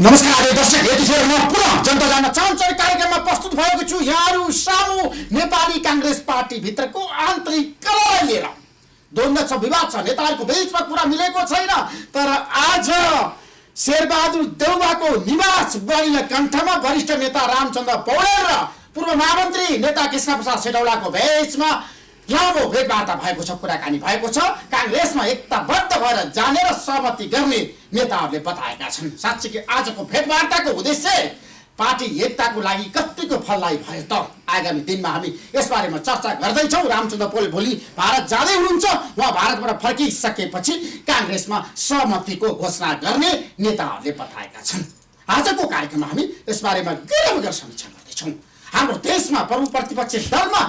नमस्कार दर्शक, यतिखेर म पुनः जनता जान्न चाहन्छु कार्यक्रममा प्रस्तुत भएको छु यहाँहरू सामु नेपाली कांग्रेस पार्टी भित्रको आन्तरिक कलहलाई लिएर। द्वन्द्व छ, विवाद छ, नेताहरूको बीचमा कुरा मिलेको छैन। तर आज शेरबहादुर देउवाको निवास नीलकण्ठमा वरिष्ठ नेता रामचन्द्र पौडेल र पूर्व महामन्त्री नेता कृष्णप्रसाद सिटौलाको बीचमा लामो भेटवार्ता भएको छ, कुराकानी भएको छ। कांग्रेसमा एकताबद्ध भएर जाने र सहमति गर्ने नेताहरूले बताएका छन्। साँच्चै आजको भेटवार्ताको उद्देश्य पार्टी एकताको लागि कतिको फलदायी भयो त आगामी दिनमा हामी यसबारेमा चर्चा गर्दैछौँ। रामचन्द्र पौडेल भोलि भारत जाँदै हुनुहुन्छ। उहाँ भारतबाट फर्किसकेपछि कांग्रेसमा सहमतिको घोषणा गर्ने नेताहरूले बताएका छन्। आजको कार्यक्रममा हामी यसबारेमा गहिरो समीक्षा गर्दैछौँ। हाम्रो देशमा प्रमुख प्रतिपक्षी दलमा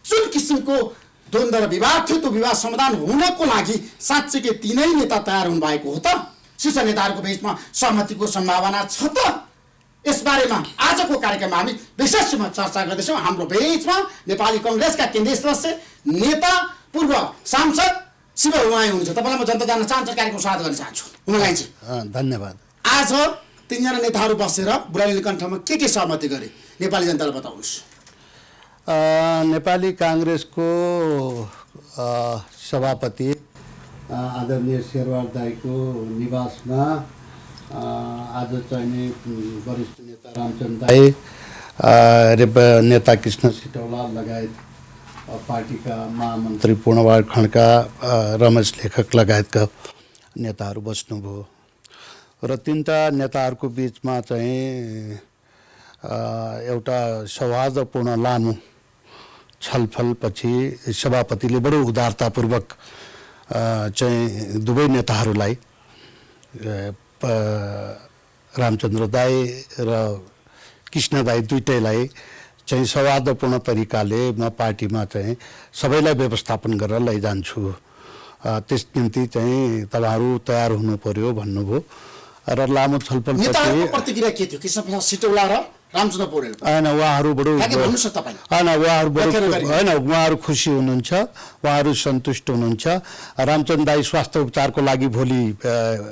जुन किसिमको द्वन्द्व र विवाद थियो, त्यो विवाद समाधान हुनको लागि साँच्चै तीनै नेता तयार हुनुभएको हो त? शीर्ष नेताहरूको बीचमा सहमतिको सम्भावना छ त? यसबारेमा आजको कार्यक्रममा हामी विशेषमा चर्चा गर्दैछौँ। हाम्रो बीचमा नेपाली कांग्रेसका केन्द्रीय सदस्य नेता पूर्व सांसद शिव उमाई हुनुहुन्छ। तपाईँलाई म जनता जान्न चाहन्छु कार्यक्रम स्वागत गर्न चाहन्छु। उमाईजी धन्यवाद। आज तीनजना नेताहरू बसेर बुढानी नीलकण्ठमा के सहमति गरे नेपाली जनतालाई बताउनुहोस्। नेपाली कांग्रेसको सभापति आदरणीय शेरबहादुर दाईको निवासमा आज चाहिँ वरिष्ठ नेता रामचन्द्र दाई, नेता कृष्ण सिटौला लगायत पार्टीका महामन्त्री पूर्णबहादुर खड्का, रमेश लेखक लगायतका नेताहरू बस्नुभयो र तीनटा नेताहरूको बिचमा चाहिँ एउटा सौहार्दपूर्ण लामो छलफलपछि सभापतिले बडो उदारतापूर्वक चाहिँ दुवै नेताहरूलाई रामचन्द्र दाई र कृष्ण दाई दुईटैलाई चाहिँ सौहार्दपूर्ण तरिकाले म पार्टीमा चाहिँ सबैलाई व्यवस्थापन गरेर लैजान्छु, त्यस निम्ति चाहिँ तपाईँहरू तयार हुनु पर्यो भन्नुभयो र लामो छलफलपछि प्रतिक्रिया के थियो कृष्णप्रसाद सिटौला र रामचन्द्र पौडेल? होइन, उहाँहरू खुसी हुनुहुन्छ, उहाँहरू सन्तुष्ट हुनुहुन्छ। रामचन्द्र दाई स्वास्थ्य उपचारको लागि भोलि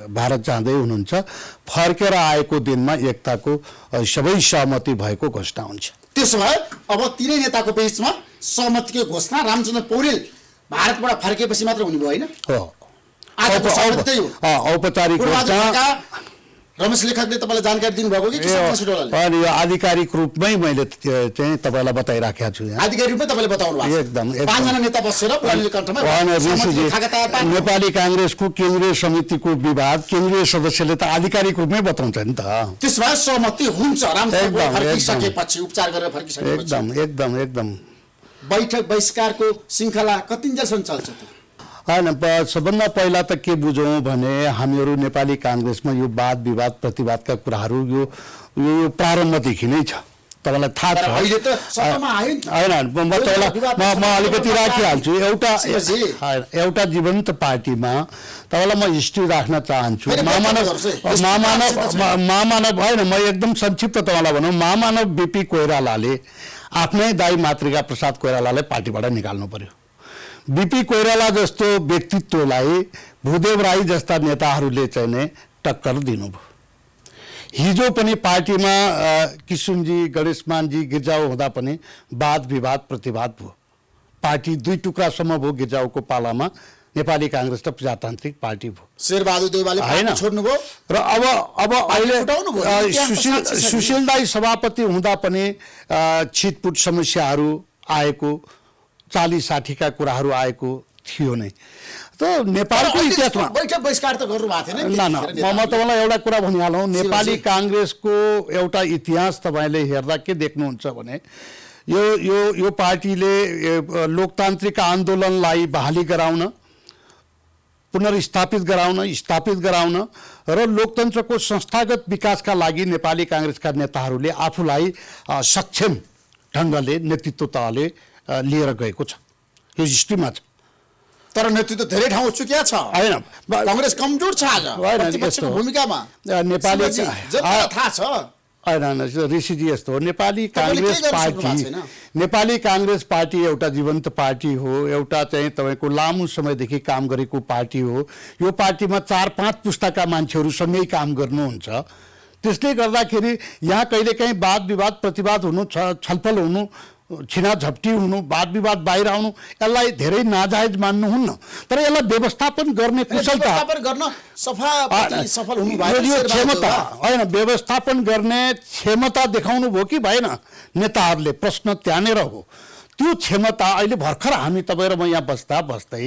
भारत जाँदै हुनुहुन्छ। फर्केर आएको दिनमा एकताको सबै सहमति भएको घोषणा हुन्छ। त्यसो भए अब तीनै नेताको बीचमा सहमतिको घोषणा रामचन्द्र पौडेल भारतबाट फर्केपछि मात्र हुने भयो, होइन? औपचारिक घोषणा रमेश लेखकले तपाईँलाई जानकारी दिनुभएको कि अनि यो आधिकारिक रूपमै मैले चाहिँ तपाईँलाई बताइराखेको छु। आधिकारिक रूपमै तपाईँले बताउनु भएको? एकदम। पाँचजना नेता बसेर नेपाली कांग्रेसको केन्द्रीय समितिको विवाद केन्द्रीय सदस्यले त आधिकारिक रूपमै बताउँछ नि त। त्यसो भए सहमति हुन्छ फर्किसकेपछि, उपचार गरेर फर्किसकेपछि? एकदम एकदम एकदम। बैठक बहिष्कारको श्रृङ्खला कतिन्जेलसम्म चल्छ त? होइन, सबभन्दा पहिला त के बुझौँ भने हामीहरू नेपाली कांग्रेसमा यो वाद विवाद प्रतिवादका कुराहरू यो प्रारम्भदेखि नै छ। तपाईँलाई थाहा छ? होइन, म अलिकति राखिहाल्छु। एउटा जीवन्त पार्टीमा तपाईँलाई म हिस्ट्री राख्न चाहन्छु। महामानव होइन, म एकदम संक्षिप्त तपाईँलाई भनौँ। महामानव बीपी कोइरालाले आफ्नै दाई मातृका प्रसाद कोइरालालाई पार्टीबाट निकाल्नु पर्यो। बीपी कोइराला जस्तो व्यक्तित्वलाई भूदेव राई जस्ता नेताहरूले चाहिँ नै टक्कर दिनुभयो। हिजो पनि पार्टीमा किशुनजी, गणेशमानजी गिर्जाऊ हुँदा पनि वाद विवाद प्रतिवाद भयो। पार्टी दुई टुक्रासम्म भयो। गिर्जाऊको पालामा नेपाली कांग्रेस त प्रजातान्त्रिक पार्टी भयो। शेरबहादुर देउवाले होइन छोड्नुभयो र अब अहिले सुशील दाई सभापति हुँदा पनि छिटपुट समस्याहरू आएको, 40-60 का कुराहरू आएको थियो नै। त नेपालको इतिहासमा बैठक बहिष्कार त गर्नु भएको थिएन। म तपाईँलाई एउटा कुरा भनिहालौँ। नेपाली कांग्रेसको एउटा इतिहास तपाईँले हेर्दा के देख्नुहुन्छ भने यो पार्टीले लोकतान्त्रिक आन्दोलनलाई बहाली गराउन, पुनर्स्थापित गराउन र लोकतन्त्रको संस्थागत विकासका लागि नेपाली कांग्रेसका नेताहरूले आफूलाई सक्षम ढङ्गले नेतृत्व तहले लिएर गएको छ। यो हिस्ट्रीमा छ। तर नेतृत्व धेरै ठाउँ चुकिया छ। होइन, कांग्रेस कमजोर छ आज प्रतिपक्षको भूमिकामा। नेपाली थाहा छ? होइन, ऋषिजी यस्तो हो। नेपाली कांग्रेस पार्टी एउटा जीवन्त पार्टी हो। एउटा चाहिँ तपाईँको लामो समयदेखि काम गरेको पार्टी हो। यो पार्टीमा 4-5 पुस्ताका मान्छेहरू सँगै काम गर्नुहुन्छ। त्यसले गर्दाखेरि यहाँ कहिलेकाहीँ वाद विवाद प्रतिवाद हुनु छलफल हुनु छिनाझप्टी हुनु वाद विवाद बाहिर आउनु यसलाई धेरै नाजायज मान्नुहुन्न तर यसलाई व्यवस्थापन गर्ने कुशलता सफल हुनु यो क्षमता होइन व्यवस्थापन गर्ने क्षमता देखाउनु भयो कि भएन नेताहरूले प्रश्न त्यहाँनिर हो त्यो क्षमता अहिले भर्खर हामी तपाईँ र म यहाँ बस्दै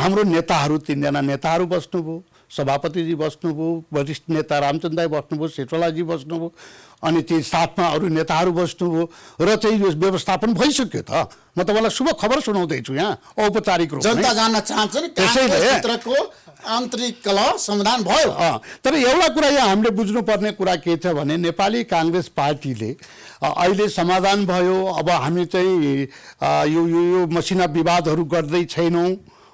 हाम्रो नेताहरू 3 जना नेताहरू बस्नुभयो सभापतिजी बस्नुभयो वरिष्ठ नेता रामचन्द्र दाई बस्नुभयो शेषलाजी बस्नुभयो अनि चाहिँ साथमा अरू नेताहरू बस्नुभयो र चाहिँ यो व्यवस्थापन भइसक्यो त म तपाईँलाई शुभ खबर सुनाउँदैछु यहाँ औपचारिक रूपमा जनता जान्न चाहन्छ नि त्यसैले आन्तरिक कलह समाधान भयो तर एउटा कुरा यहाँ हामीले बुझ्नुपर्ने कुरा के छ भने नेपाली काङ्ग्रेस पार्टीले अहिले समाधान भयो अब हामी चाहिँ यो मसिना विवादहरू गर्दै छैनौँ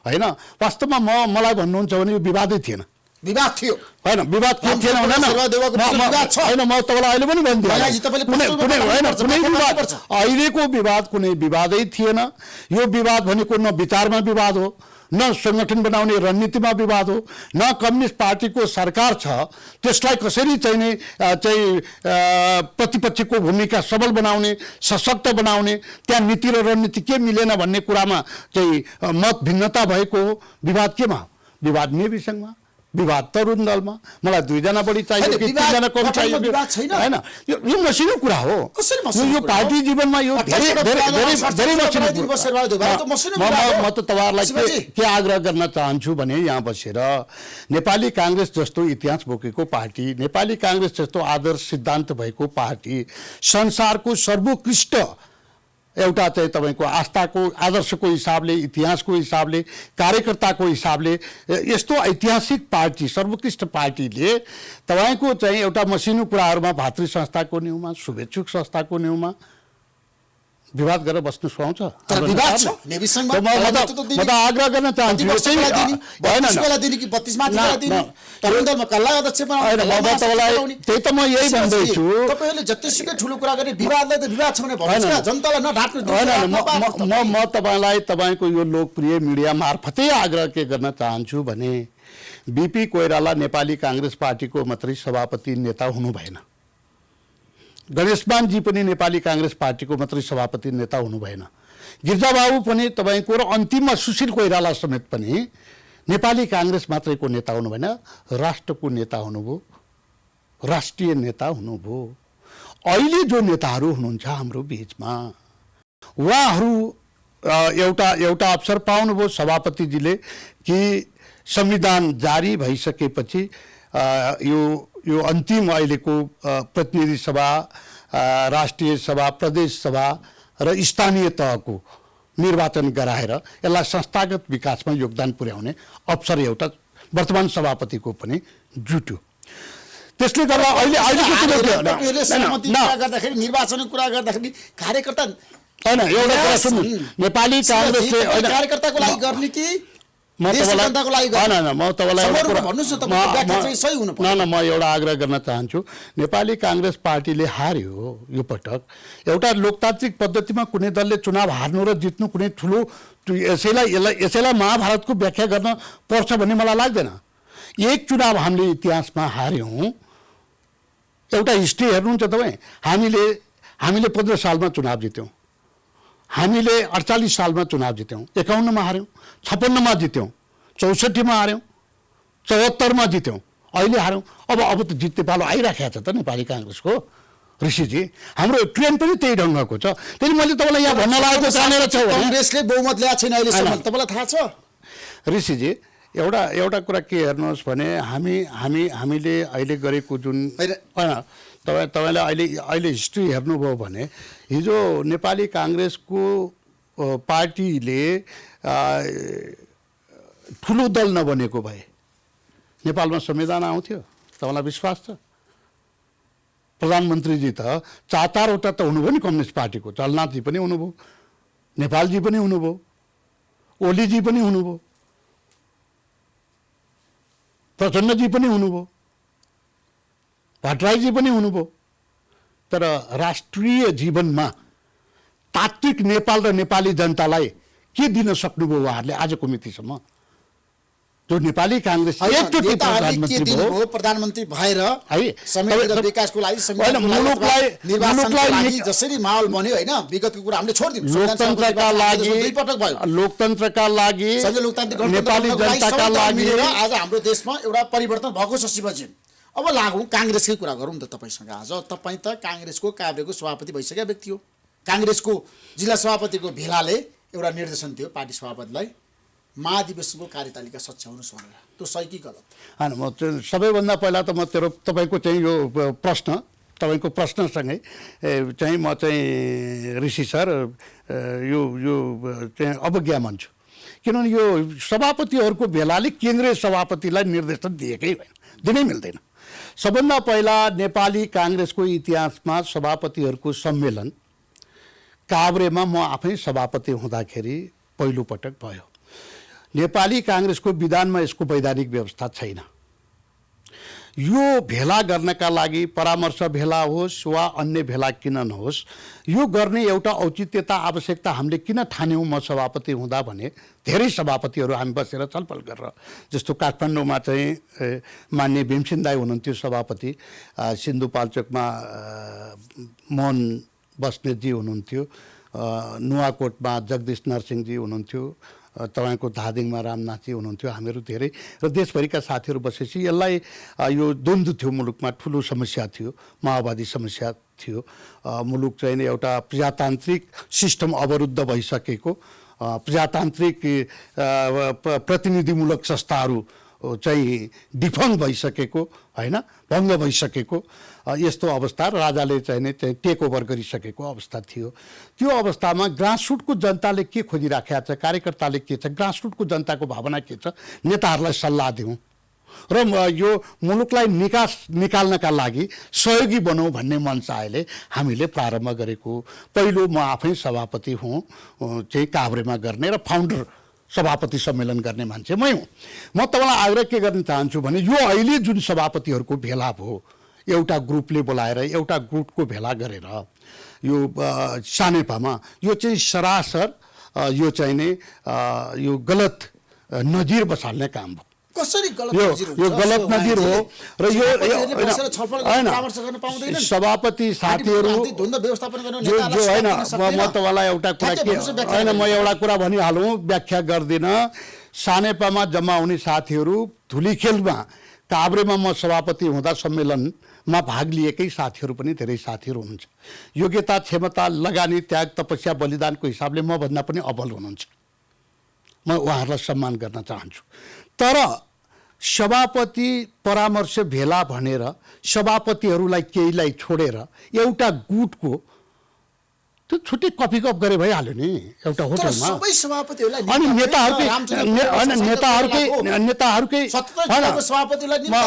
हैन वास्तवमा मलाई भन्नुहुन्छ भने यो विवादै थिएन विवाद थियो हैन विवाद के थिएन हैन म तपाईँलाई अहिले पनि भनिदिएँ अहिलेको विवाद कुनै विवादै थिएन यो विवाद भनेको न विचारमा विवाद हो न संगठन बनाउने रणनीतिमा विवाद हो न कम्युनिस्ट पार्टीको सरकार छ त्यसलाई कसरी चाहिँ प्रतिपक्षको भूमिका सबल बनाउने सशक्त बनाउने त्यहाँ नीति र रणनीति के मिलेन भन्ने कुरामा चाहिँ मत भिन्नता भएको हो विवाद केमा विवाद नेविसँगमा विवाद तरुण दलमा मलाई 2 जना बढी चाहियो कि 3 जना कम चाहियो हैन यो मसिनो कुरा हो यो पार्टी जीवनमा यो धेरै मसिनो म त तपाईहरुलाई के आग्रह गर्न चाहन्छु भने यहाँ बसेर नेपाली कांग्रेस जस्तो इतिहास बोकेको पार्टी नेपाली कांग्रेस जस्तो आदर्श सिद्धान्त भएको पार्टी संसारको सर्वोत्कृष्ट एउटा चाहिँ तपाईको आस्थाको आदर्शको हिसाबले इतिहासको हिसाबले कार्यकर्ताको हिसाबले यस्तो ऐतिहासिक पार्टी सर्वोत्कृष्ट पार्टीले तपाईको चाहिँ एउटा मसिनो कुराहरुमा भातृ संस्थाको न्यूमा शुभेच्छुक संस्थाको न्यूमा विवाद गरेर बस्नु सुहाउँछ विवाद छ नेविसँगमा म त आग्रह गर्न चाहन्छु भएन न दिने कि 32 माथि दिने तरुणदलमा कल्ला अध्यक्ष बनाउनु त्यही त म यही भन्दै छु तपाईहरुले जतिसुकै ठुलो कुरा गर्ने विवादलाई त विवाद छ भने भन्नुस् न जनतालाई नढाट्नु म तपाईलाई तपाईको यो लोकप्रिय मिडिया मार्फतै आग्रह के गर्न चाहन्छु भने बीपी कोइराला नेपाली कांग्रेस पार्टीको मात्रै सभापति नेता हुनु भएन गणेशमान जी पनि नेपाली कांग्रेस पार्टीको मात्रै सभापति नेता हुनु भएन गिर्जाबाबु पनि तपाईको र अन्तिममा सुशील कोइराला समेत पनि नेपाली कांग्रेस मात्रैको नेता हुनु भएन राष्ट्रको नेता हुनुभयो राष्ट्रिय नेता हुनुभयो अहिले जो नेताहरू हुनुहुन्छ हाम्रो बीचमा उहाँहरू एउटा अवसर पाउनुभयो सभापतिजीले कि संविधान जारी भइसकेपछि यो अन्तिम अहिलेको प्रतिनिधि सभा राष्ट्रिय सभा प्रदेश सभा र स्थानीय तहको निर्वाचन गराएर यसलाई संस्थागत विकासमा योगदान पुर्याउने अवसर एउटा वर्तमान सभापतिको पनि जुट्यो त्यसले गर्दा गर्दाखेरि निर्वाचनको कुरा गर्दाखेरि कार्यकर्ता हैन एउटा कुरा सुन्नु नेपाली कांग्रेसले कार्यकर्ताको लागि गर्ने कि म एउटा आग्रह गर्न चाहन्छु नेपाली कांग्रेस पार्टीले हार्यो यो पटक एउटा लोकतान्त्रिक पद्धतिमा कुनै दलले चुनाव हार्नु र जित्नु कुनै ठुलो यसैलाई महाभारतको व्याख्या गर्न पर्छ भन्ने मलाई लाग्दैन एक चुनाव हामीले इतिहासमा हार्यौं एउटा हिस्ट्री हेर्नुहुन्छ तपाईँ हामीले 15 सालमा चुनाव जित्यौं हामीले 48 सालमा चुनाव जित्यौं 51 मा हार्यौं 56 मा जित्यौं 64 मा हार्यौं 74 मा जित्यौं अहिले हार्यौं अब त जित्ने पालो आइराखेको छ त नेपाली कांग्रेसको ऋषिजी हाम्रो ट्रेन पनि त्यही ढङ्गको छ त्यसले मैले तपाईलाई यहाँ भन्न लागेको जानेर छ कांग्रेसले बहुमत ल्याएको छैन अहिलेसम्म तपाईलाई थाहा छ ऋषिजी एउटा कुरा के हेर्नुहोस् भने हामीले अहिले गरेको जुन हैन तपाईले अहिले हिस्ट्री हेर्नुभयो भने हिजो नेपाली कांग्रेसको पार्टीले ठुलो दल नबनेको भए नेपालमा संविधान आउँथ्यो तपाईलाई विश्वास छ प्रधानमन्त्रीजी त 4-4वटा त हुनुभयो नि कम्युनिस्ट पार्टीको चलनाथजी पनि हुनुभयो नेपालजी पनि हुनुभयो ओलीजी पनि हुनुभयो प्रचण्डजी पनि हुनुभयो भट्टराईजी पनि हुनुभयो तर राष्ट्रिय जीवनमा तात्विक नेपाल र नेपाली जनतालाई के दिन सक्नुभयो उहाँहरूले आजको मितिसम्म जो नेपाली काङ्ग्रेस एकचोटि प्रधानमन्त्री भयो, प्रधानमन्त्री भएर है समग्र विकासको लागि जसरी माहौल बन्यो होइन, विगतको कुरा हामीले छोड्दियौँ। लोकतन्त्रका लागि नेपाली जनताका लागि आज हाम्रो देशमा एउटा परिवर्तन भएको छ। शिवजी, अब लागौँ काङ्ग्रेसकै कुरा गरौँ त तपाईँसँग। आज तपाईँ त काङ्ग्रेसको काभ्रेको सभापति भइसकेका व्यक्ति हो। काङ्ग्रेसको जिल्ला सभापतिको भेलाले एउटा निर्देशन थियो पार्टी सभापतिलाई, महाधिवेशनको कार्यतालिका सच्याउनुहोस् भनेर। त्यो सही कि गलत? होइन, म सबैभन्दा पहिला त म तपाईँको चाहिँ यो तपाईँको प्रश्नसँगै चाहिँ म चाहिँ ऋषि सर यो चाहिँ अवज्ञा मान्छु। किनभने यो सभापतिहरूको भेलाले केन्द्रीय सभापतिलाई निर्देशन दिएकै होइन, दिनै मिल्दैन। सबभन्दा पहिला नेपाली काङ्ग्रेसको इतिहासमा सभापतिहरूको सम्मेलन काभ्रेमा म आफै सभापति हुँदाखेरि पहिलोपटक भयो। नेपाली काङ्ग्रेसको विधानमा यसको वैधानिक व्यवस्था छैन। यो भेला गर्नका लागि परामर्श भेला होस् वा अन्य भेला किन नहोस्, यो गर्ने एउटा औचित्यता आवश्यकता हामीले किन ठान्यौँ म सभापति हुँदा भने धेरै सभापतिहरू हामी बसेर छलफल गरेर, जस्तो काठमाडौँमा चाहिँ मान्य भीमसेन दाई हुनुहुन्थ्यो सभापति, सिन्धुपाल्चोकमा मोहन बस्नेतजी हुनुहुन्थ्यो, नुवाकोटमा जगदीश नरसिंहजी हुनुहुन्थ्यो, तपाईँको धादिङमा रामनाथजी हुनुहुन्थ्यो, हामीहरू धेरै र देशभरिका साथीहरू बसेपछि यसलाई यो द्वन्द्व थियो, मुलुकमा ठुलो समस्या थियो, माओवादी समस्या थियो। मुलुक चाहिँ एउटा प्रजातान्त्रिक सिस्टम अवरुद्ध भइसकेको, प्रजातान्त्रिक प्रतिनिधिमूलक संस्थाहरू चाहिँ डिफङ्क भइसकेको होइन, भङ्ग भइसकेको यस्तो अवस्था, राजाले चाहिँ टेक ओभर गरिसकेको अवस्था थियो। त्यो अवस्थामा ग्रासरुटको जनताले के खोजिराखेका छ, कार्यकर्ताले के छ, ग्रासरुटको जनताको भावना के छ, नेताहरूलाई सल्लाह दिउँ र यो मुलुकलाई निकाल्नका लागि सहयोगी बनाऊ भन्ने मञ्चाले हामीले प्रारम्भ गरेको। पहिलो म आफै सभापति हुँ चाहिँ काभ्रेमा गर्ने र फाउन्डर सभापति सम्मेलन गर्ने मान्छे मै हुँ। म तपाईँलाई आग्रह के गर्न चाहन्छु भने यो अहिले जुन सभापतिहरूको भेला भयो, एउटा ग्रुपले बोलाएर एउटा ग्रुपको भेला गरेर यो सानेपामा, यो चाहिँ सरासर यो चाहिँ नै यो गलत नजिर बसाल्ने काम भयो। कसरी गलत यो गलत नजिर हो र यो होइन, सभापति साथीहरू जो होइन, म तपाईँलाई एउटा कुरा के होइन, म एउटा कुरा भनिहालौँ, व्याख्या गर्दिनँ। सानेपामा जम्मा हुने साथीहरू धुलीखेलमा काभ्रेमा म सभापति हुँदा सम्मेलनमा भाग लिएकै साथीहरू पनि धेरै साथीहरू हुनुहुन्छ। योग्यता, क्षमता, लगानी, त्याग, तपस्या, बलिदानको हिसाबले म भन्दा पनि अब्बल हुनुहुन्छ। म उहाँहरूलाई सम्मान गर्न चाहन्छु। तर सभापति परामर्श भेला भनेर सभापतिहरूलाई केहीलाई छोडेर एउटा गुटको त्यो छुट्टै कफी कप गरे भइहाल्यो नि एउटा होटलमा। अनि नेताहरूकै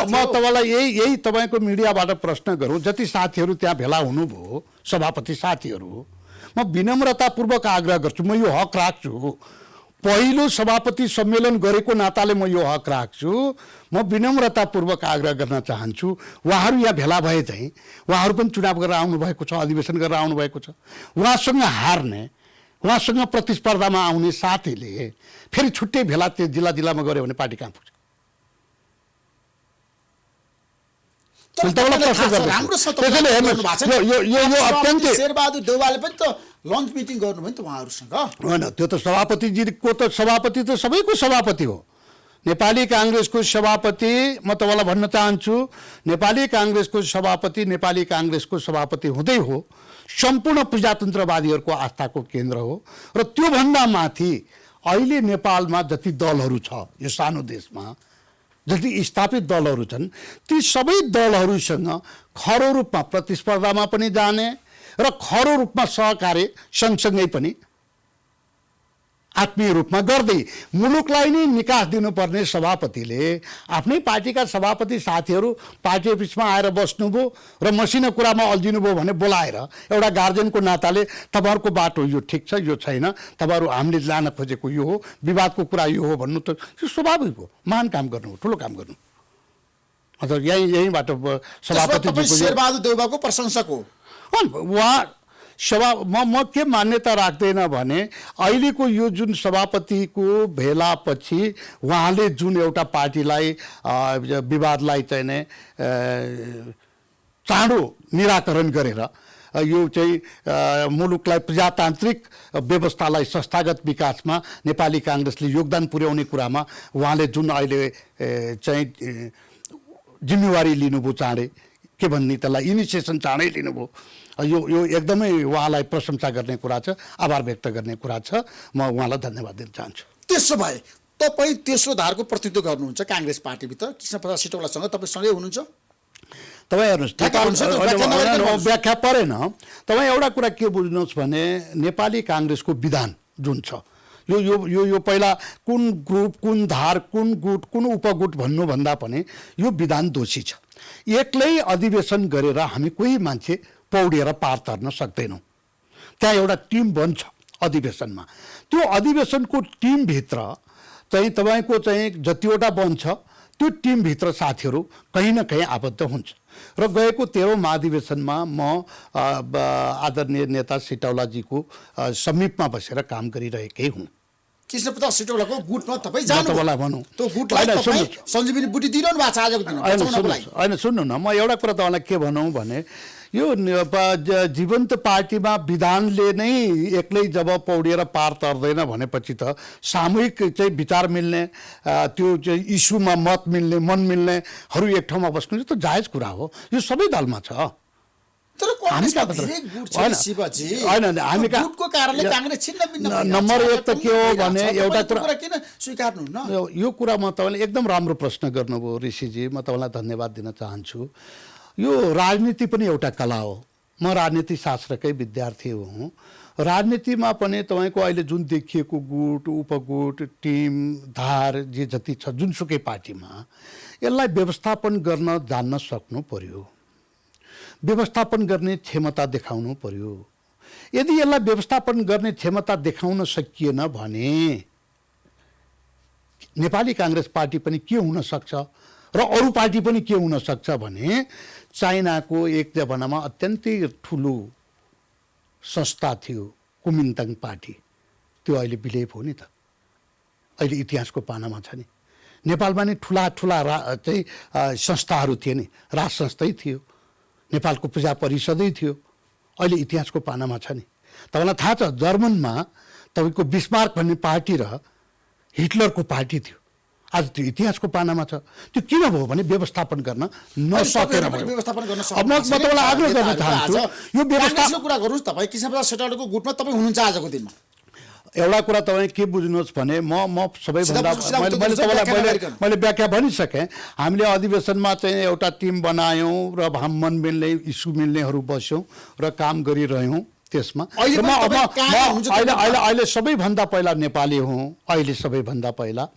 म तपाईँलाई यही तपाईँको मिडियाबाट प्रश्न गरौँ, जति साथीहरू त्यहाँ भेला हुनुभयो सभापति साथीहरू, म विनम्रतापूर्वक आग्रह गर्छु, म यो हक राख्छु, पहिलो सभापति सम्मेलन गरेको नाताले म यो हक राख्छु, म विनम्रतापूर्वक आग्रह गर्न चाहन्छु, उहाँहरू यहाँ भेला भए चाहिँ उहाँहरू पनि चुनाव गरेर आउनुभएको छ, अधिवेशन गरेर आउनुभएको छ, उहाँसँग हार्ने, उहाँसँग प्रतिस्पर्धामा आउने साथीले फेरि छुट्टै भेला त्यो जिल्लामा गऱ्यो भने पार्टी कहाँ पुग्छ? शेरबहादुर देउवाले पनि त लन्च मिटिङ गर्नुभयो नि त उहाँहरूसँग। होइन, त्यो त सभापतिजीको त सभापति त सबैको सभापति हो। नेपाली काङ्ग्रेसको सभापति, म तपाईँलाई भन्न चाहन्छु, नेपाली काङ्ग्रेसको सभापति नेपाली काङ्ग्रेसको सभापति हुँदै हो, सम्पूर्ण प्रजातन्त्रवादीहरूको आस्थाको केन्द्र हो। र त्योभन्दा माथि अहिले नेपालमा जति दलहरू छ, यो सानो देशमा जति स्थापित दलहरू छन्, ती सबै दलहरूसँग खरो रूपमा प्रतिस्पर्धामा पनि जाने र खरो रूपमा सहकार्य सँगसँगै पनि आत्मीय रूपमा गर्दै मुलुकलाई नै निकास दिनुपर्ने सभापतिले आफ्नै पार्टीका सभापति साथीहरू पार्टी अफिसमा आएर बस्नुभयो र मसिनो कुरामा अल्झिनुभयो भने बोलाएर एउटा गार्जियनको नाताले तपाईँहरूको बाटो यो ठिक छ, यो छैन, तपाईँहरू हामीले लान खोजेको यो हो, विवादको कुरा यो हो भन्नु त यो स्वाभाविक हो। महान काम गर्नु हो, ठुलो काम गर्नु। अन्त यहीँबाट सभापति शेरबहादुर देउवाको प्रशंसक हो। उहाँ म के मान्यता राख्दैन भने अहिलेको यो जुन सभापतिको भेलापछि उहाँले जुन एउटा पार्टीलाई विवादलाई चाहिँ नै चाँडो निराकरण गरेर यो चाहिँ मुलुकलाई प्रजातान्त्रिक व्यवस्थालाई संस्थागत विकासमा नेपाली काङ्ग्रेसले योगदान पुर्याउने कुरामा उहाँले जुन अहिले चाहिँ जिम्मेवारी लिनुभयो चाँडै के भन्ने त्यसलाई इनिसिएसन चाँडै लिनुभयो यो एकदमै उहाँलाई प्रशंसा गर्ने कुरा छ आभार व्यक्त गर्ने कुरा छ म उहाँलाई धन्यवाद दिन चाहन्छु। त्यसो भए तपाईँ तेस्रो धारको प्रतिनिधित्व गर्नुहुन्छ काङ्ग्रेस पार्टीभित्र कृष्णप्रसाद सिटौलासँग तपाईँ सँगै हुनुहुन्छ। तपाईँ हेर्नुहोस् व्याख्या परेन। तपाईँ एउटा कुरा के बुझ्नुहोस् भने नेपाली काङ्ग्रेसको विधान जुन छ यो यो यो यो पहिला कुन ग्रुप कुन धार कुन गुट कुन उपगुट भन्नुभन्दा पनि यो विधान दोषी छ। एक्लै अधिवेशन गरेर हामी कोही मान्छे पौडिएर पार तर्न सक्दैनौँ। त्यहाँ एउटा टिम बन्छ अधिवेशनमा, त्यो अधिवेशनको टिमभित्र चाहिँ तपाईँको चाहिँ जतिवटा बन्छ त्यो टिमभित्र साथीहरू कहीँ न कहीँ आबद्ध हुन्छ र गएको 13औं महाधिवेशनमा म आदरणीय नेता सिटौलाजीको समीपमा बसेर काम गरिरहेकै हुँ। कृष्णप्रसाद सिटौलाको गुटमा तपाईँ जानु तपाईँलाई भनौँ त्यो गुटलाई तपाईँ सञ्जीवनी बुटी दिइरहनु भएको छ आजको दिनमा। होइन सुन्नु न, म एउटा कुरा तपाईँलाई के भनौँ भने यो जीवन्त पार्टीमा विधानले नै एक्लै जब पौडिएर पार तर्दैन भनेपछि त सामूहिक चाहिँ विचार मिल्ने त्यो चाहिँ इस्युमा मत मिल्ने मन मिल्नेहरू एक ठाउँमा बस्नु त जायज कुरा हो, यो सबै दलमा छ। नम्बर एक त के हो भने एउटा कुरा किन स्वीकार्नु न, यो कुरा म तपाईँले एकदम राम्रो प्रश्न गर्नुभयो ऋषिजी, म तपाईँलाई धन्यवाद दिन चाहन्छु। यो राजनीति पनि एउटा कला हो। म राजनीति शास्त्रकै विद्यार्थी हुँ। राजनीतिमा पनि तपाईँको अहिले जुन देखिएको गुट उपगुट टिम धार जे जति छ जुनसुकै पार्टीमा यसलाई व्यवस्थापन गर्न जान्न सक्नु पर्यो, व्यवस्थापन गर्ने क्षमता देखाउनु पर्यो। यदि यसलाई व्यवस्थापन गर्ने क्षमता देखाउन सकिएन भने नेपाली काङ्ग्रेस पार्टी पनि के हुन सक्छ र अरू पार्टी पनि के हुन सक्छ भने चाइनाको एक जमानामा अत्यन्तै ठुलो संस्था थियो कुमिन्ताङ पार्टी, त्यो अहिले विलेप हो नि त, अहिले इतिहासको पानामा छ नि। नेपालमा नि ठुला ठुला चाहिँ संस्थाहरू थिए नि, राज संस्थै थियो, नेपालको प्रजा परिषदै थियो, अहिले इतिहासको पानामा छ नि। तपाईँलाई थाहा छ जर्मनमा तपाईँको बिस्मार्क भन्ने पार्टी र हिटलरको पार्टी थियो, आज त्यो इतिहासको पानामा छ। त्यो किन भयो भने व्यवस्थापन गर्न नसकेर भयो। अब म तपाईँलाई आग्रह गर्न चाहन्छु यो व्यवस्थाको कुरा गर्नुहोस्। तपाईँ कृष्णप्रसाद सिटौलाको गुटमा तपाईँ हुनुहुन्छ आजको दिनमा। एउटा कुरा तपाईँ के बुझ्नुहोस् भने म सबैभन्दा मैले व्याख्या भनिसकेँ। हामीले अधिवेशनमा चाहिँ एउटा टिम बनायौँ र मन मिल्ने इस्यु मिल्नेहरू बस्यौँ र काम गरिरह्यौँ। त्यसमा अहिले सबैभन्दा पहिला नेपाली हुँ, अहिले सबैभन्दा पहिला।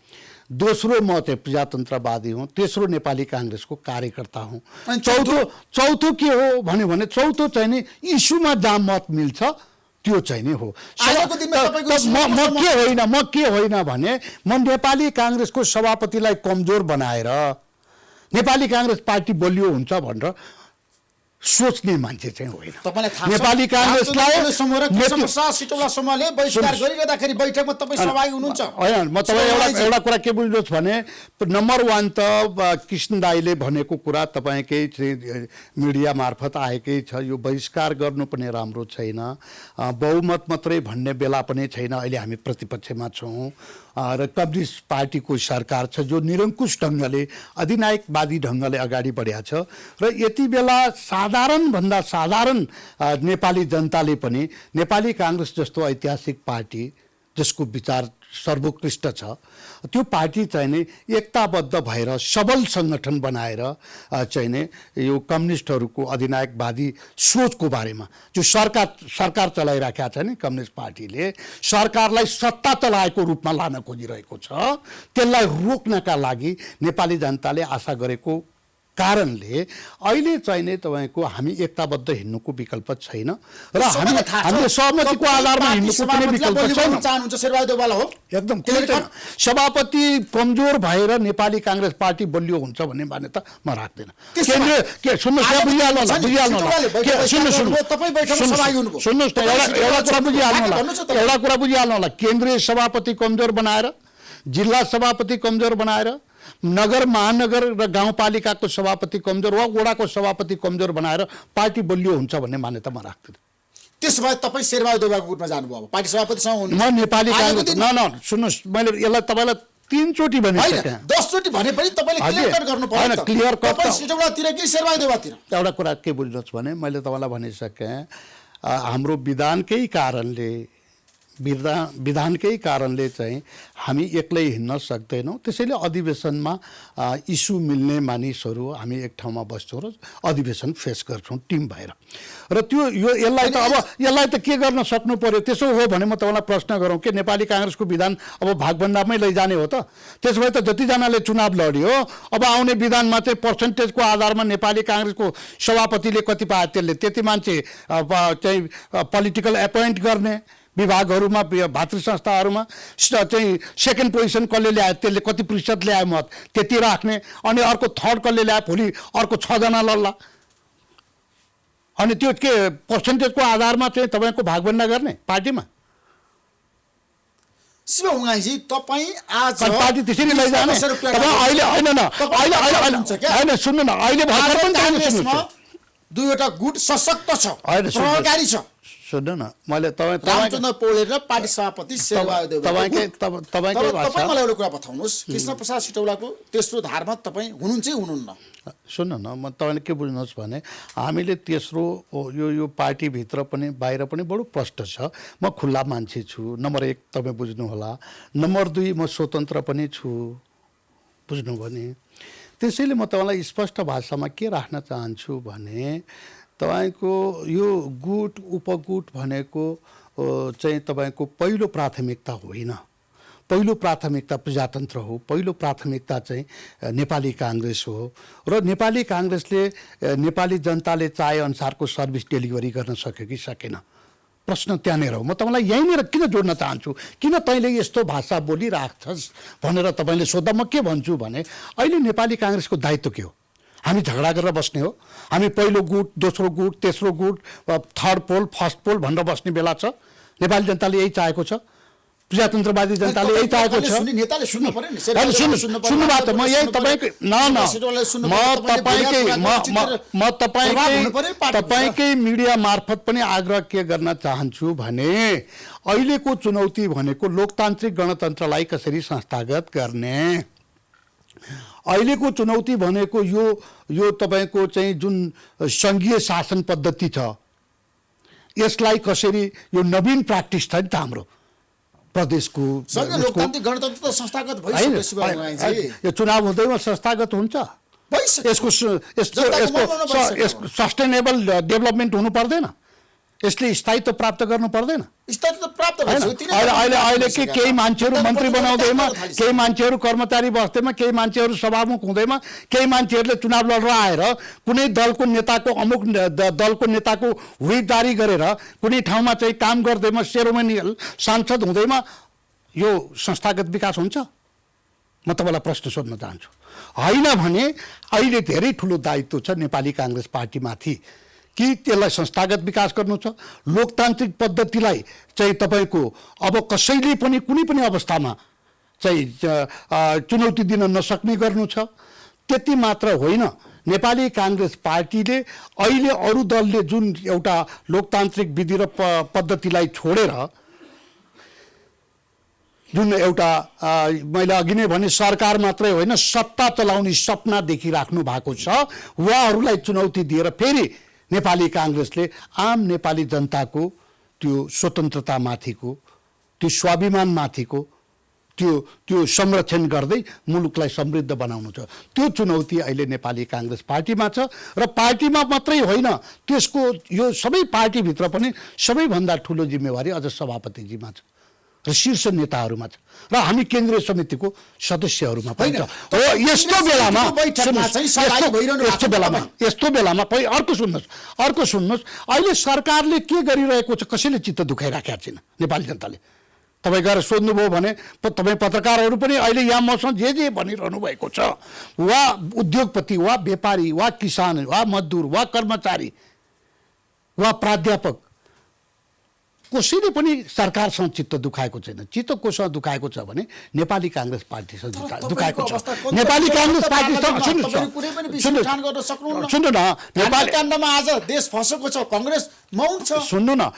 दोस्रो म चाहिँ प्रजातन्त्रवादी हुँ, तेस्रो नेपाली काङ्ग्रेसको कार्यकर्ता हुँ। चौथो के हो भने चौथो चाहिँ नि इस्युमा जहाँ मत मिल्छ त्यो चाहिँ नि हो। म के होइन भने म नेपाली काङ्ग्रेसको सभापतिलाई कमजोर बनाएर नेपाली काङ्ग्रेस पार्टी बलियो हुन्छ भनेर सोच्ने मान्छे चाहिँ होइन। नेपाली काङ्ग्रेसलाई कृष्णप्रसाद सिटौला समूहले बहिष्कार गरिरहँदाखेरि बैठकमा तपाईँ सहभागी हुनुहुन्छ। होइन, म तपाईँ एउटा कुरा के बुझ्नुहोस् भने नम्बर 1 त कृष्ण दाईले भनेको कुरा तपाईँकै मिडिया मार्फत आएकै छ। यो बहिष्कार गर्नु पनि राम्रो छैन, बहुमत मात्रै भन्ने बेला पनि छैन। अहिले हामी प्रतिपक्षमा छौँ र कम्युनिस्ट पार्टीको सरकार छ जो निरङ्कुश ढङ्गले अधिनायकवादी ढङ्गले अगाडि बढेको छ र यति बेला साधारणभन्दा साधारण नेपाली जनताले पनि नेपाली काङ्ग्रेस जस्तो ऐतिहासिक पार्टी जसको विचार सर्वोत्कृष्ट छ त्यो पार्टी चाहिँ नि एकताबद्ध भएर सबल सङ्गठन बनाएर चाहिँ नि यो कम्युनिस्टहरूको अधिनायकवादी सोचको बारेमा जो सरकार चलाइराखेका छ नि कम्युनिस्ट पार्टीले सरकारलाई सत्ता चलाएको रूपमा लान खोजिरहेको छ, त्यसलाई रोक्नका लागि नेपाली जनताले आशा गरेको कारणले अहिले चाहिँ नै तपाईँको हामी एकताबद्ध हिँड्नुको विकल्प छैन र हामीले सहमतिको आधारमा हिँड्नुको कुनै विकल्प छैन। चाहनुहुन्छ शेरबहादुर देउवाला हो एकदम सभापति कमजोर भएर नेपाली काङ्ग्रेस पार्टी बलियो हुन्छ भन्ने मान्यता म राख्दैन। एउटा कुरा बुझिहाल्नु होला, केन्द्रीय सभापति कमजोर बनाएर, जिल्ला सभापति कमजोर बनाएर, नगर महानगर र गाउँपालिकाको सभापति कमजोर वा वडाको सभापति कमजोर बनाएर पार्टी बलियो हुन्छ भन्ने मान्यता म राख्दैन। त्यसो भए तपाईँ शेरबहादुर देउवाको गुटमा जानुभयो, पार्टी सभापतिसँग म नेपाली काङ्ग्रेस सुन्नुहोस्, मैले यसलाई तपाईँलाई 3 चोटि भनिसकेँ, 10 चोटि भने पनि तपाईँले क्लियर कट गर्नु पर्यो। क्लियर कट तपाईँ सिटौलातिर कि शेरबहादुर देउवातिर? एउटा कुरा के बुझ्नुहोस् भने मैले तपाईँलाई भनिसकेँ, हाम्रो विधानकै कारणले चाहिँ हामी एक्लै हिँड्न सक्दैनौँ। त्यसैले अधिवेशनमा इस्यु मिल्ने मानिसहरू हामी एक ठाउँमा बस्छौँ र अधिवेशन फेस गर्छौँ टिम भएर। र त्यो यसलाई त के गर्न सक्नु पर्यो? त्यसो हो भने म तपाईँलाई प्रश्न गरौँ के नेपाली काङ्ग्रेसको विधान अब भागभण्डामै लैजाने हो त? त्यसो भए त जतिजनाले चुनाव लड्यो अब आउने विधानमा चाहिँ पर्सेन्टेजको आधारमा नेपाली काङ्ग्रेसको सभापतिले कति पाए त्यसले त्यति मान्छे चाहिँ पोलिटिकल एपोइन्ट गर्ने, विभागहरूमा भातृ संस्थाहरूमा चाहिँ सेकेन्ड पोजिसन कसले ल्यायो त्यसले कति प्रतिशत ल्यायो मत त्यति राख्ने, अनि अर्को थर्ड कसले ल्यायो भोलि अर्को 6 जना लड्ला, अनि त्यो के पर्सेन्टेजको आधारमा चाहिँ तपाईँको भागभण्डा गर्ने पार्टीमा? शिव उङ्गाईजी तपाईँ आज पार्टी त्यसरी लैजाने अहिले सुन्नु न, अहिले दुईवटा गुट सशक्त छ, प्रभावकारी छ। सुन्नु न, मैले रामचन्द्र पौडेल र पार्टी सभापति शेरबहादुर तपाईँकै भाषा मलाई एउटा कुरा बताउनुहोस्, कृष्ण प्रसाद सिटौलाको तेस्रो धारमा तपाईँ हुनुहुन्छ हुनुहुन्न? सुन्नु न, म तपाईँले के बुझ्नुहोस् भने हामीले तेस्रो यो पार्टीभित्र पनि बाहिर पनि बडो प्रष्ट छ। म खुल्ला मान्छे छु, नम्बर 1 तपाईँ बुझ्नु होला। नम्बर 2 म स्वतन्त्र पनि छु, बुझ्नुभयो नि? त्यसैले म तपाईँलाई स्पष्ट भाषामा के राख्न चाहन्छु भने तपाईँको यो गुट उपगुट भनेको चाहिँ तपाईँको पहिलो प्राथमिकता होइन। पहिलो प्राथमिकता प्रजातन्त्र हो, पहिलो प्राथमिकता चाहिँ नेपाली काङ्ग्रेस हो र नेपाली काङ्ग्रेसले नेपाली जनताले चाहे अनुसारको सर्भिस डेलिभरी गर्न सक्यो कि सकेन? प्रश्न त्यहाँनिर हो। म तपाईँलाई यहीँनिर किन जोड्न चाहन्छु, किन तैँले यस्तो भाषा बोलिराख्छस् भनेर तपाईँले सोद्धा म के भन्छु भने अहिले नेपाली काङ्ग्रेसको दायित्व के हो? हामी झगडा गरेर बस्ने हो? हामी पहिलो गुट, दोस्रो गुट, तेस्रो गुट, थर्ड पोल, फर्स्ट पोल भनेर बस्ने बेला छ? नेपाली जनताले यही चाहेको छ, प्रजातन्त्रवादी जनताले यही चाहेको छ। सुन्नुभयो त? म यही तपाईँकै मिडिया मार्फत पनि आग्रह के गर्न चाहन्छु भने अहिलेको चुनौती भनेको लोकतान्त्रिक गणतन्त्रलाई कसरी संस्थागत गर्ने, अहिलेको चुनौती भनेको यो तपाईँको चाहिँ जुन सङ्घीय शासन पद्धति छ यसलाई कसरी, यो नवीन प्र्याक्टिस छ नि त हाम्रो प्रदेशको लोकतान्त्रिक गणतन्त्र त संस्थागत भइसक्यो। यो चुनाव हुँदैमा संस्थागत हुन्छ? यसको सस्टेनेबल डेभलपमेन्ट हुनु पर्दैन? यसले स्थायित्व प्राप्त गर्नु पर्दैन? अहिले केही मान्छेहरू मन्त्री बनाउँदैमा, केही मान्छेहरू कर्मचारी बस्दैमा, केही मान्छेहरू सभामुख हुँदैमा, केही मान्छेहरूले चुनाव लडेर आएर कुनै दलको नेताको अमुक दलको नेताको हुइदारी गरेर कुनै ठाउँमा चाहिँ काम गर्दैमा सेरोमोनियल सांसद हुँदैमा यो संस्थागत विकास हुन्छ? म तपाईँलाई प्रश्न सोध्न चाहन्छु। होइन भने अहिले धेरै ठुलो दायित्व छ नेपाली काङ्ग्रेस पार्टीमाथि कि त्यसलाई संस्थागत विकास गर्नु छ, लोकतान्त्रिक पद्धतिलाई चाहिँ तपाईँको अब कसैले पनि कुनै पनि अवस्थामा चाहिँ चुनौती दिन नसक्ने गर्नु छ। त्यति मात्र होइन, नेपाली काङ्ग्रेस पार्टीले अहिले अरू दलले जुन एउटा लोकतान्त्रिक विधि र पद्धतिलाई छोडेर जुन एउटा मैले अघि नै भने सरकार मात्रै होइन सत्ता चलाउने सपना देखिराख्नु भएको छ, उहाँहरूलाई चुनौती दिएर फेरि नेपाली काङ्ग्रेसले आम नेपाली जनताको त्यो स्वतन्त्रतामाथिको, त्यो स्वाभिमानमाथिको त्यो संरक्षण गर्दै मुलुकलाई समृद्ध बनाउनु छ। त्यो चुनौती अहिले नेपाली काङ्ग्रेस पार्टीमा छ र पार्टीमा मात्रै होइन त्यसको यो सबै पार्टीभित्र पनि सबैभन्दा ठुलो जिम्मेवारी अझ सभापतिजीमा छ र शीर्ष नेताहरूमा छ र हामी केन्द्रीय समितिको सदस्यहरूमा पनि छ। होइन, हो यस्तो बेलामा बैठकमा चाहिँ सहभागी भइरहनु भएको छ यस्तो बेलामा अर्को सुन्नुहोस् अहिले सरकारले के गरिरहेको छ कसैले चित्त दुखाइराखेको छैन नेपाली जनताले। तपाईँ गएर सोध्नुभयो भने तपाईँ पत्रकारहरू पनि अहिले यहाँ मसँग जे भनिरहनु भएको छ, वा उद्योगपति वा व्यापारी वा किसान वा मजदुर वा कर्मचारी वा प्राध्यापक कसैले पनि सरकारसँग चित्त दुखाएको छैन। चित्त कोसँग दुखाएको छ भने नेपाली काङ्ग्रेस पार्टीसँग दुखाएको छ। नेपाली काङ्ग्रेस पार्टीसँग सुन्नु न, नेपाली काण्डमा आज देश फसेको छ, कांग्रेस मौन छ। सुन्नु न,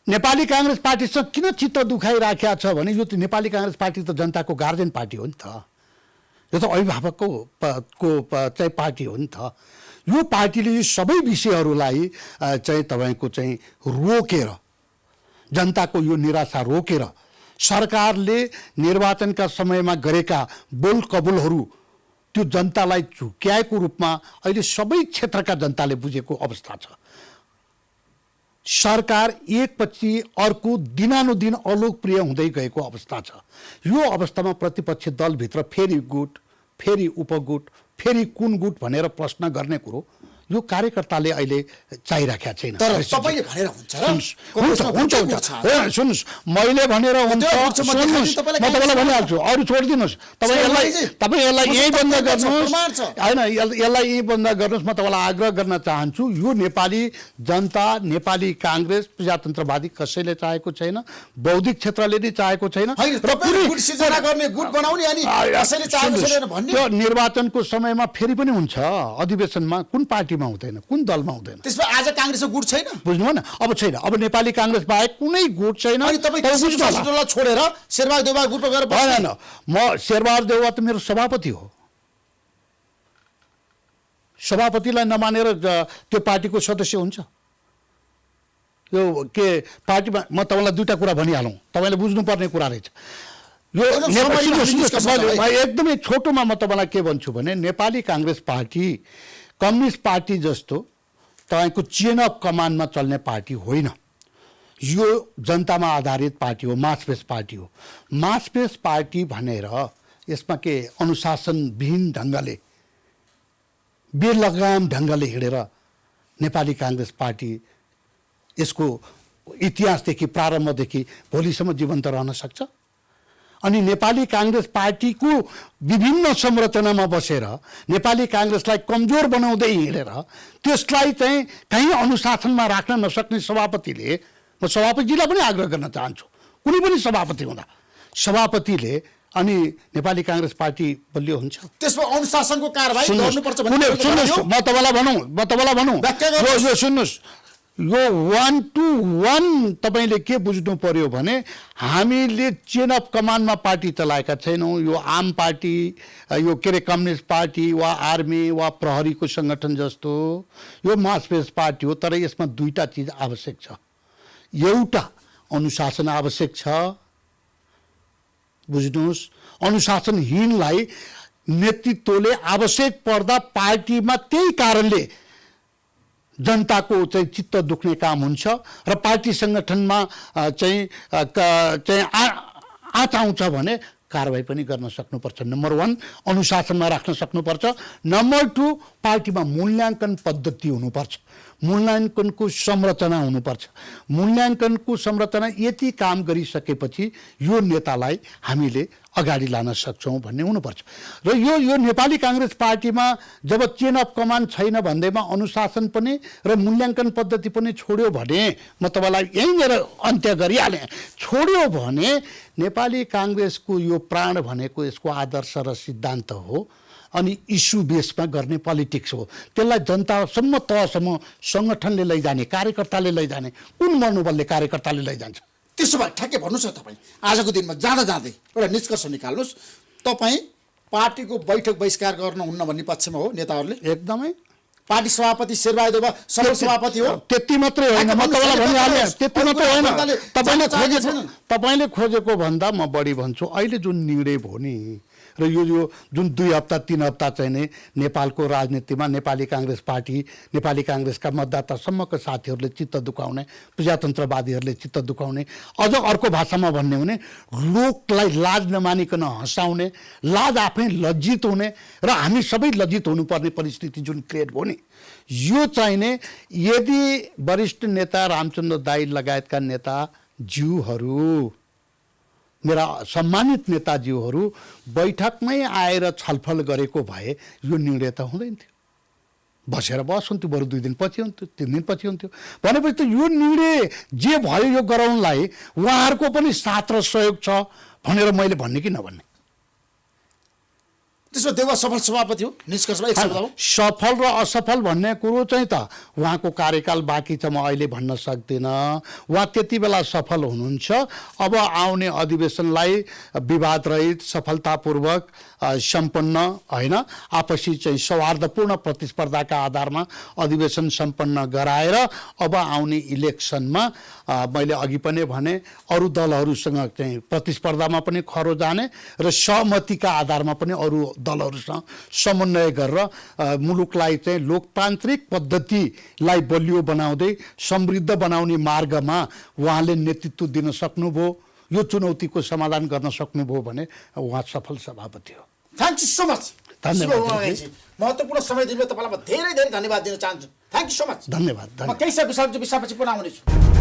नेपाली काङ्ग्रेस पार्टीसँग किन चित्त दुखाइराखेको छ भने यो नेपाली काङ्ग्रेस पार्टी त जनताको गार्जियन पार्टी हो नि त, यो त अभिभावकको चाहिँ पार्टी हो नि त। यो पार्टीले यी सबै विषयहरूलाई चाहिँ तपाईँको चाहिँ रोकेर, जनताको यो निराशा रोकेर सरकारले निर्वाचनका समयमा गरेका बोल कबुलहरू त्यो जनतालाई झुक्याएको रूपमा अहिले सबै क्षेत्रका जनताले बुझेको अवस्था छ। सरकार एकपछि अर्को दिनानुदिन अलोकप्रिय हुँदै गएको अवस्था छ। यो अवस्थामा प्रतिपक्षी दलभित्र फेरि गुट, फेरि उपगुट, फेरि कुन गुट भनेर प्रश्न गर्ने कुरो यो कार्यकर्ताले अहिले चाहिराखेका छैन। तर सबैले भनेर हुन्छ र सुन्नुहोस्, मैले भनेर हुन्छ, म तपाईँलाई भनिहाल्छु, अरू छोडिदिनुहोस्। तपाईँ यसलाई यही बन्द गर्नुहोस्, होइन यसलाई यही बन्द गर्नुहोस्। म तपाईँलाई आग्रह गर्न चाहन्छु, यो नेपाली जनता, नेपाली काङ्ग्रेस, प्रजातन्त्रवादी कसैले चाहेको छैन, बौद्धिक क्षेत्रले नै चाहेको छैन। त्यो निर्वाचनको समयमा फेरि पनि हुन्छ, अधिवेशनमा कुन पार्टीमा हुँदैन, कुन दलमा हुँदैन। त्यसमा आज काङ्ग्रेसको गुट छैन, बुझ्नु भएन? अब छैन, अब नेपाली काङ्ग्रेस बाहेक कुनै गुट छैन। छोडेर शेरबहादुर देउवा गुटमा गएर भएन। म शेरबहादुर देउवा त मेरो सभापति हो, सभापतिलाई नमानेर त्यो पार्टीको सदस्य हुन्छ? यो के पार्टीमा म तपाईँलाई दुईवटा कुरा भनिहालौँ, तपाईँले बुझ्नुपर्ने कुरा रहेछ यो। एकदमै छोटोमा म तपाईँलाई के भन्छु भने Nepali Congress party communist party जस्तो तपाईँको चेन अफ कमान्डमा चल्ने पार्टी होइन। यो जनतामा आधारित पार्टी हो, मास बेस पार्टी हो। मास बेस पार्टी भनेर यसमा के अनुशासनविहीन ढङ्गले, बेलगाम ढङ्गले हिँडेर नेपाली काङ्ग्रेस पार्टी यसको इतिहासदेखि प्रारम्भदेखि भोलिसम्म जीवन्त रहन सक्छ? अनि नेपाली काङ्ग्रेस पार्टीको विभिन्न संरचनामा बसेर नेपाली काङ्ग्रेसलाई कमजोर बनाउँदै हिँडेर त्यसलाई चाहिँ कहीँ अनुशासनमा राख्न नसक्ने सभापतिले, म सभापतिजीलाई पनि आग्रह गर्न चाहन्छु, कुनै पनि सभापति हुँदा सभापतिले अनि नेपाली काङ्ग्रेस पार्टी बलियो हुन्छ? त्यसमा अनुशासनको कारबाही गर्नुपर्छ भन्ने म तपाईँलाई भनौँ यो सुन्नुहोस्, यो 1 to 1 तपाईँले के बुझ्नु पर्यो भने हामीले चेन अफ कमान्डमा पार्टी चलाएका छैनौँ। यो आम पार्टी, यो के अरे कम्युनिस्ट पार्टी वा आर्मी वा प्रहरीको सङ्गठन जस्तो यो मास बेस पार्टी हो। तर यसमा दुईवटा चिज आवश्यक छ। एउटा अनुशासन आवश्यक छ, बुझ्नुहोस्। अनुशासनहीनलाई नेतृत्वले आवश्यक पर्दा पार्टीमा त्यही कारणले जनताको चाहिँ चित्त दुख्ने काम हुन्छ र पार्टी सङ्गठनमा चाहिँ आँच आउँछ भने कारबाही पनि गर्न सक्नुपर्छ। नम्बर 1 अनुशासनमा राख्न सक्नुपर्छ। नम्बर 2 पार्टीमा मूल्याङ्कन पद्धति हुनुपर्छ, मूल्याङ्कनको संरचना हुनुपर्छ। मूल्याङ्कनको संरचना यति काम गरिसकेपछि यो नेतालाई हामीले अगाडि लान सक्छौँ भन्ने हुनुपर्छ। र यो नेपाली काङ्ग्रेस पार्टीमा जब चेन अफ कमान्ड छैन भन्दैमा अनुशासन पनि र मूल्याङ्कन पद्धति पनि छोड्यो भने, म तपाईँलाई यहीँनिर अन्त्य गरिहालेँ, छोड्यो भने नेपाली काङ्ग्रेसको यो प्राण भनेको यसको आदर्श र सिद्धान्त हो अनि इस्यु बेसमा गर्ने पोलिटिक्स हो। त्यसलाई जनतासम्म तहसम्म सङ्गठनले लैजाने, कार्यकर्ताले लैजाने, कुन मनोबलले कार्यकर्ताले लैजान्छ? त्यसो भए ठ्याक्कै भन्नुहोस् न, तपाईँ आजको दिनमा जाँदा जाँदै एउटा निष्कर्ष निकाल्नुहोस्। तपाईँ पार्टीको बैठक बहिष्कार गर्नुहुन्न भन्ने पक्षमा हो नेताहरूले? एकदमै पार्टी सभापति शेरबहादुर देउवा सबै सभापति हो। त्यति मात्रै होइन, म तपाईँलाई भनिहालेँ, त्यति मात्रै होइन। तपाईँले खोजेको भन्दा म बढी भन्छु। अहिले जुन निर्णय भयो नि, र यो जुन 2 हप्ता 3 हप्ता चाहिँ नै नेपालको राजनीतिमा नेपाली काङ्ग्रेस पार्टी, नेपाली काङ्ग्रेसका मतदातासम्मका साथीहरूले चित्त दुखाउने, प्रजातन्त्रवादीहरूले चित्त दुखाउने, अझ अर्को भाषामा भन्ने भने लोकलाई लाज नमानिकन हँसाउने, लाज आफै लज्जित हुने र हामी सबै लज्जित हुनुपर्ने परिस्थिति जुन क्रिएट भयो नि, यो चाहिँ नै यदि वरिष्ठ नेता रामचन्द्र दाई लगायतका नेताज्यूहरू, मेरा सम्मानित नेताज्यूहरू बैठकमै आएर छलफल गरेको भए यो निर्णय त हुँदैन थियो। बसेर बस हुन्थ्यो, बरु 2 दिन पछि हुन्थ्यो, 3 दिन पछि हुन्थ्यो। भनेपछि त यो निर्णय जे भयो यो गराउनलाई उहाँहरूको पनि साथ र सहयोग छ भनेर मैले भन्ने कि नभन्ने। त्यसो देउवा सफल सभापति हो निष्कर्षमा एक शब्दमा? सफल र असफल भन्ने कुरो चाहिँ त उहाँको कार्यकाल बाँकी छ, म अहिले भन्न सक्दिनँ। उहाँ त्यति बेला सफल हुनुहुन्छ। अब आउने अधिवेशनलाई विवादरहित सफलतापूर्वक सम्पन्न होइन, आपसी चाहिँ सौहार्दपूर्ण प्रतिस्पर्धाका आधारमा अधिवेशन सम्पन्न गराएर अब आउने इलेक्सनमा मैले अघि पनि भने अरू दलहरूसँग चाहिँ प्रतिस्पर्धामा पनि खरो जाने र सहमतिका आधारमा पनि अरू दलहरूसँग समन्वय गरेर मुलुकलाई चाहिँ लोकतान्त्रिक पद्धतिलाई बलियो बनाउँदै समृद्ध बनाउने मार्गमा उहाँले नेतृत्व दिन सक्नुभयो, यो चुनौतीको समाधान गर्न सक्नुभयो भने उहाँ सफल सभापति हो। Thank you so much. धन्यवाद। महत्त्वपूर्ण समय दिनु तपाईँलाई म धेरै धेरै धन्यवाद दिन चाहन्छु। Thank you so much. धन्यवाद। म केही विषयपछि पुनः आउनेछु।